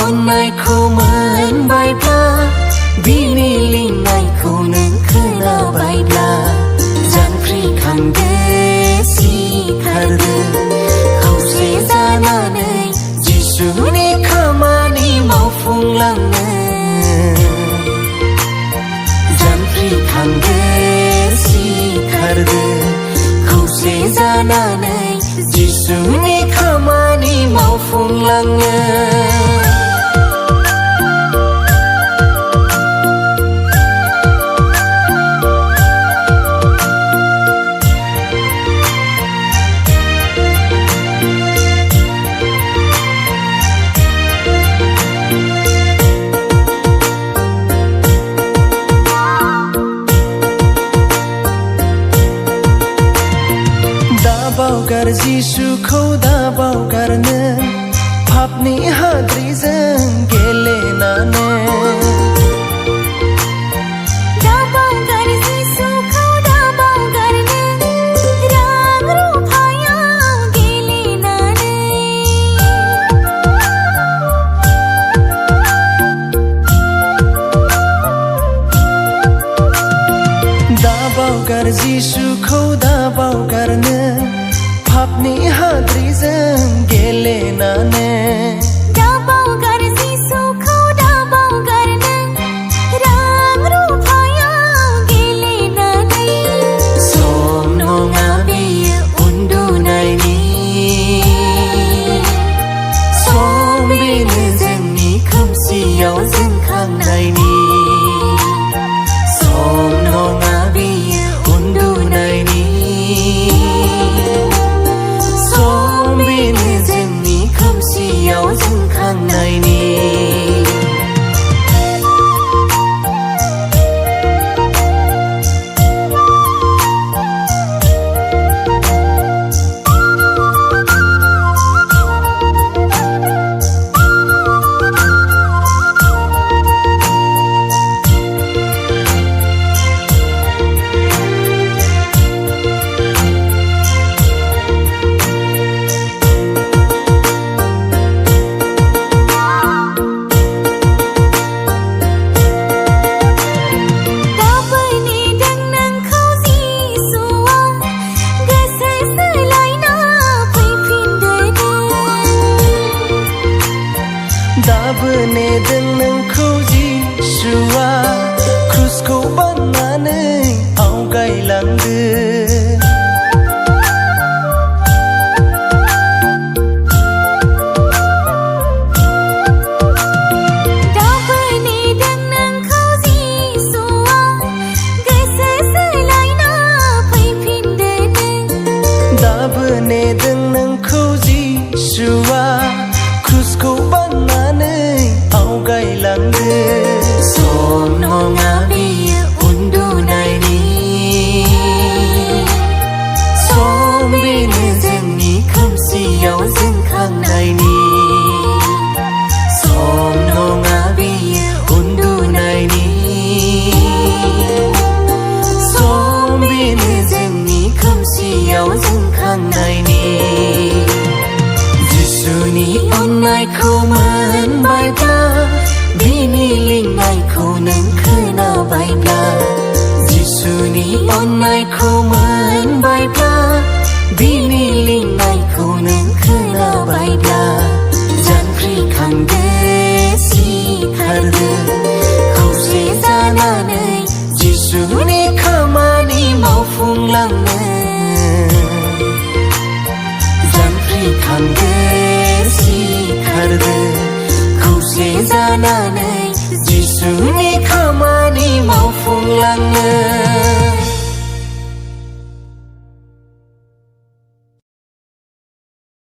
अननायखौ मोनबायब्ला बिनि लिंनायखौ नों खोनाबायब्ला जांख्रिखांदो सिखारदो खौसे जानानै जिसुनि खामानि मावफुंलांनो जांख्रिखांदो सिखारदो खौसे जानानै जिसुनि खामानि मावफुंलांनो बावगार जिसुखौ दा बावगारनो पापनि हाद्रिजों गेलेनानै दा बावगार जिसुखौ दा बावगारनो रां रुफायाव गेलेनानै दा बावगार जिसुखौ दा बावगारनो पापनि हाद्रिजों गेलेनानै दा बावगार जिसुखौ दा बावगारनो रां रुफायाव गेलेनानै सम नङा बेयो उन्दुनायनि सम बेनो जोंनि खोमसियाव जोंखांनायनि सम नङा बेयो उन्दुनायनि बेनो जोंनि खोमसियाव जोंखांनायनि दाबो नेदों नोंखौ जिसुआ क्रुसखौ बाननानै आवगायलांदो दाबो नेदों नोंखौ जिसुआ गोसो सोलायना फैफिनदो दाबो नेदों नोंखौ जिसुआ क्रुसखौ बाननानै आवगायलांदो सम नङा बेयो उन्दुनायनि सम बेनो जोंनि खोमसियाव जोंखांनायनि सम नङा बेयो उन्दुनायनि सम बेनो जोंनि खोमसियाव जोंखांनायनि जिसुनि अननायखौ मोनबायब्ला बिनि लिंनायखौ नों खोनाबायब्ला जिसुनि अननायखौ मोनबायब्ला बिनि लिंनायखौ नों खोनाबायब्ला जांख्रिखांदो सिखारदो खौसे जानानै जिसुनि खामानि मावफुंलांनो जांख्रिखांदो सिखारदो खौसे जानानै जिसुनि खामानि मावफुंलांनो